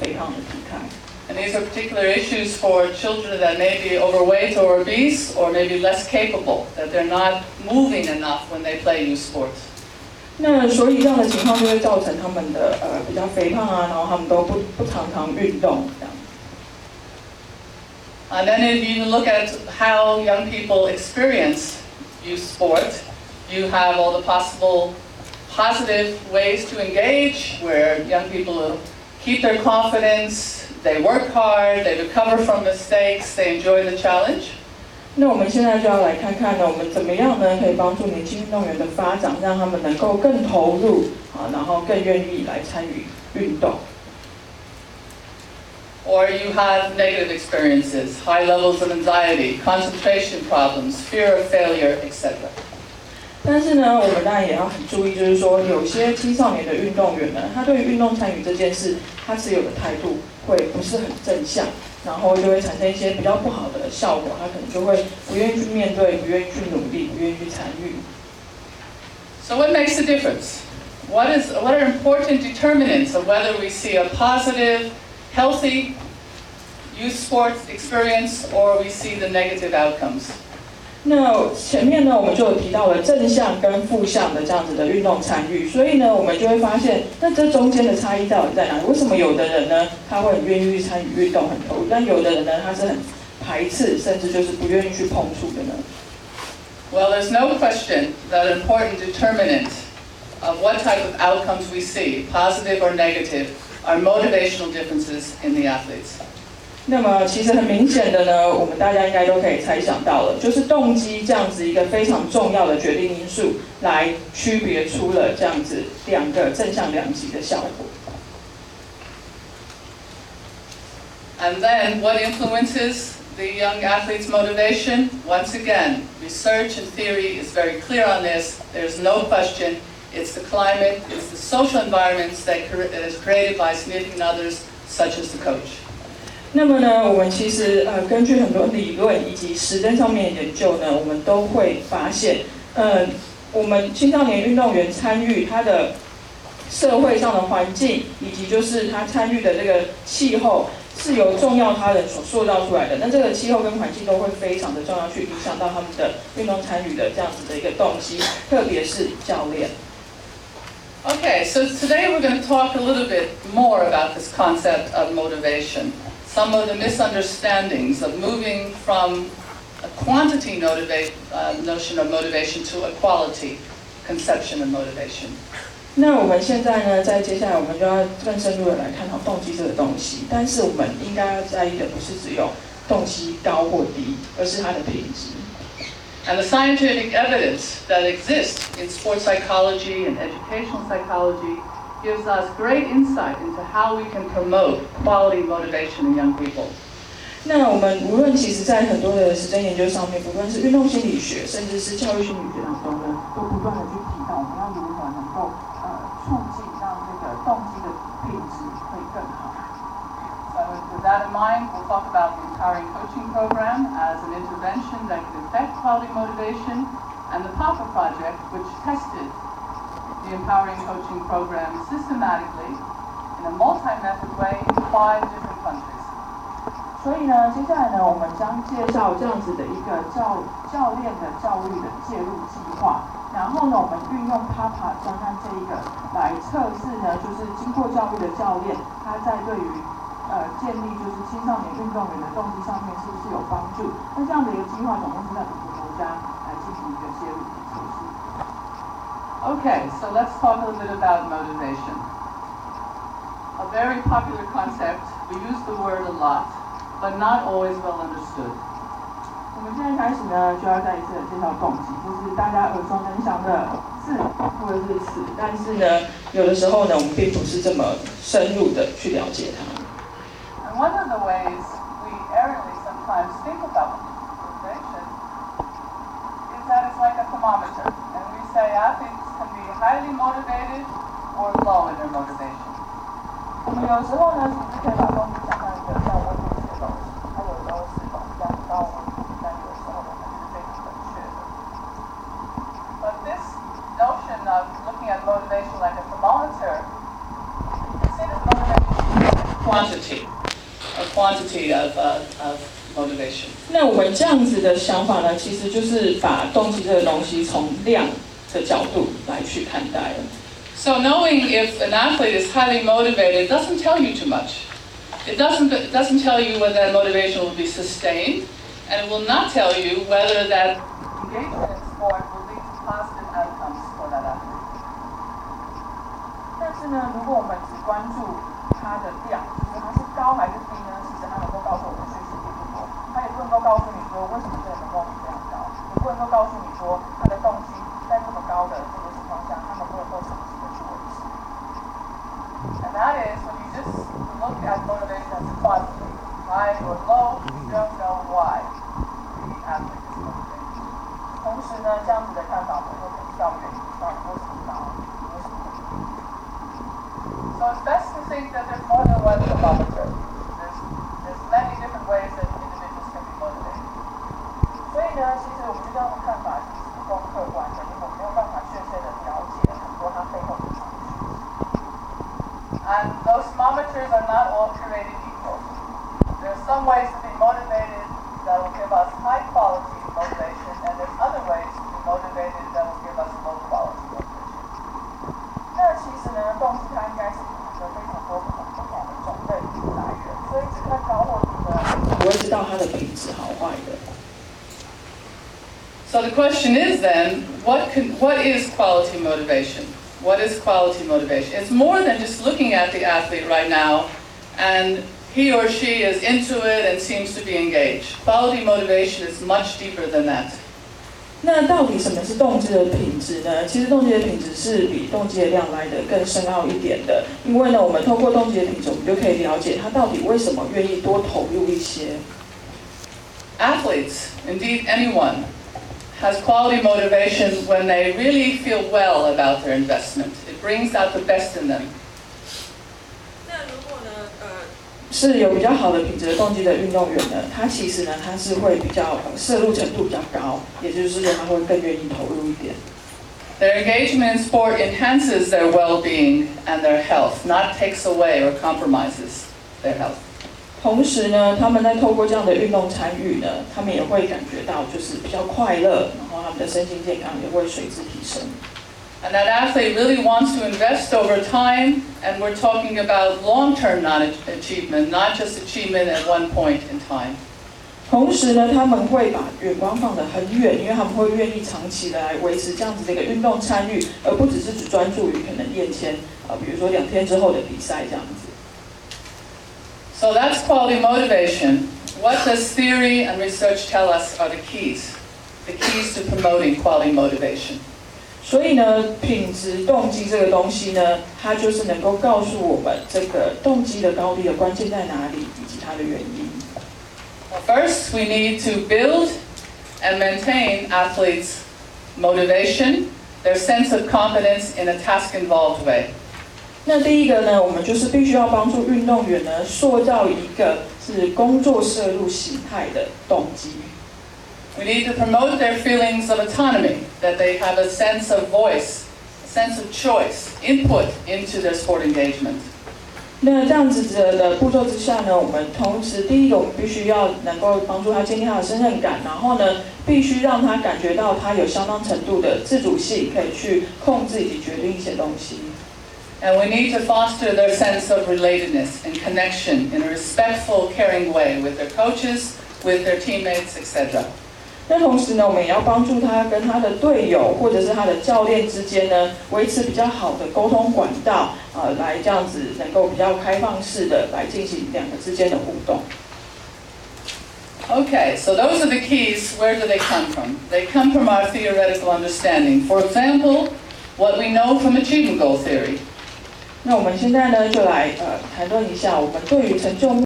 肥胖的体态。And these are particular issues for children that may be overweight or obese or maybe less capable, that they're not moving enough when they play youth sports. 那所以这样的情况就会造成他们的比较肥胖啊，然后他们都不常常运动这样。And then if you look at how young people experience youth sport, you have all the possible positive ways to engage, where young people keep their confidence, they work hard, they recover from mistakes, they enjoy the challenge. 那我们现在就要来看看呢，我们怎么样呢可以帮助年轻运动员的发展，让他们能够更投入啊，然后更愿意来参与运动。Or you have negative experiences, high levels of anxiety, concentration problems, fear of failure, etc. 但是呢，我们当然也要很注意，就是说有些青少年的运动员呢，他对于运动参与这件事，他持有的态度会不是很正向，然后就会产生一些比较不好的效果，他可能就会不愿意去面对，不愿意去努力，不愿意去参与。So what makes the difference? What are important determinants of whether we see a positive, healthy youth sports experience or we see the negative outcomes? 那前面呢，我们就有提到了正向跟负向的这样子的运动参与，所以呢，我们就会发现，那这中间的差异到底在哪里？为什么有的人呢，他会很愿意去参与运动，很投入，但有的人呢，他是很排斥，甚至就是不愿意去碰触的呢？ Well, there's no question that an important determinant of what type of outcomes we see, positive or negative, are motivational differences in the athletes. 那么其实很明显的呢，我们大家应该都可以猜想到了，就是动机这样子一个非常重要的决定因素，来区别出了这样子两个正向两极的效果。And then what influences the young athlete's motivation? Once again, research and theory is very clear on this. There's no question. It's the climate, it's the social environments that is created by significant others, such as the coach. 那么呢，我们其实根据很多理论以及实证上面的研究呢，我们都会发现，我们青少年运动员参与他的社会上的环境，以及就是他参与的这个气候，是由重要他人所塑造出来的。那这个气候跟环境都会非常的重要，去影响到他们的运动参与的这样子的一个动机，特别是教练。Okay, so today we're going to talk a little bit more about this concept of motivation. Some of the misunderstandings of moving from a quantity notion of motivation to a quality conception of motivation. 那我们现在呢，在接下来我们就要更深入的来探讨动机这个东西，但是我们应该要在意的不是只有动机高或低，而是它的品质。And the scientific evidence that exists in sports psychology and educational psychology gives us great insight into how we can promote quality motivation in young people. 那我们无论其实在很多的实证研究上面，不论是运动心理学，甚至是教育心理学当中呢，都不断的去提到我们要如何能够促进让这个动机的品质会更好。So with that in mind, we'll talk about the Empowering Coaching Program as an intervention that can affect quality motivation, and the PAPA project, which tested the Empowering Coaching Program systematically in a multi-method way in 5 different countries. 所以呢，接下来呢，我们将介绍这样子的一个教练的教育的介入计划。然后呢，我们运用 PAPA 专案这一个来测试呢，就是经过教育的教练，他在对于建立就是青少年运动员的动机上面是不是有帮助？那这样的一个计划总共是在5个国家来进行一个介入的测试。Okay, so let's talk a little bit about motivation. A very popular concept. We use the word a lot, but not always well understood. 我们现在开始呢，就要再一次的介绍动机，就是大家耳熟能详的字或者是词，但是呢，有的时候呢，我们并不是这么深入的去了解它。And one of the ways we erringly sometimes think about motivation is that it's like a thermometer, and we say athletes can be highly motivated or low in their motivation. 我们有时候呢，其实可以把动机想象一个像温度计的东西，它有时候是比较高温度，但有时候呢，它是非常冷却的。But this notion of looking at motivation like a thermometer considers motivation as a quantity of motivation. 那我们这样子的想法呢，其实就是把动机这个东西从量的角度来去看待了。So knowing if an athlete is highly motivated doesn't tell you too much. It doesn't tell you whether that motivation will be sustained, and it will not tell you whether that engagement in sport will lead to positive outcomes for that athlete. 但是呢，如果我们只关注它的量，就是它是高还是低呢？其实它能够告诉我们讯息并不多。它也不能够告诉你说为什么这个能够这样高，也不能够告诉你说它的动机在这么高的这个情况下，它能不能够长期的去维持。And that is when you just look at motivation as a quantity, high or low, you don't know why the athlete is motivated. 同时呢，这样子的看法我们会不知道原因，到底为什么高，为什么会低。So it's best to think that there's more than one thermometer. There's many different ways that individuals can be motivated. 所以呢，其实我们这样的看法其实是不够客观的，因为我们没有办法确切的了解很多它背后的常识。And those thermometers are not all created equal. There are some ways to be motivated that will give us high quality motivation, and there's other ways to be motivated that will give us low quality motivation. 那其实呢，动机它应该是有一个非常多不同的种类来源，所以只看高或低呢，不会知道它的品质好坏的。So the question is then, what is quality motivation? What is quality motivation? It's more than just looking at the athlete right now and he or she is into it and seems to be engaged. Quality motivation is much deeper than that. 那到底什么是动机的品质呢？其实动机的品质是比动机的量来得更深奥一点的，因为呢，我们透过动机的品质，我们就可以了解他到底为什么愿意多投入一些。Athletes, indeed anyone, has quality motivation when they really feel well about their investment. It brings out the best in them. 那如果呢，是有比较好的品质的动机的运动员呢，他其实呢，他是会比较摄入程度比较高，也就是说他会更愿意投入一点。Their engagement in sport enhances their well-being and their health, not takes away or compromises their health. 同时呢，他们在透过这样的运动参与呢，他们也会感觉到就是比较快乐，然后他们的身心健康也会随之提升。And that athlete really wants to invest over time, and we're talking about long-term achievement, not just achievement at one point in time. 同时呢，他们会把眼光放得很远，因为他们会愿意长期的来维持这样子的一个运动参与，而不只专注于可能眼前比如说2天之后的比赛这样子。So that's quality motivation. What does theory and research tell us are the keys to promoting quality motivation? 所以呢，品质动机这个东西呢，它就是能够告诉我们这个动机的高低的关键在哪里，以及它的原因。First, we need to build and maintain athletes' motivation, their sense of competence in a task-involved way. 那第一个呢，我们就是必须要帮助运动员呢，塑造一个是工作摄入形态的动机。We need to promote their feelings of autonomy, that they have a sense of voice, a sense of choice, input into their sport engagement. 那这样子的步骤之下呢，我们同时第一个，我们必须要能够帮助他建立他的身份感，然后呢，必须让他感觉到他有相当程度的自主性，可以去控制以及决定一些东西。And we need to foster their sense of relatedness and connection in a respectful, caring way with their coaches, with their teammates, etc. 那同时呢，我们也要帮助他跟他的队友或者是他的教练之间呢，维持比较好的沟通管道，来这样子能够比较开放式的来进行两个之间的互动。Okay, so those are the keys. Where do they come from? They come from our theoretical understanding. For example, what we know from achievement goal theory. 那我们现在呢，就来谈论一下我们对于成就目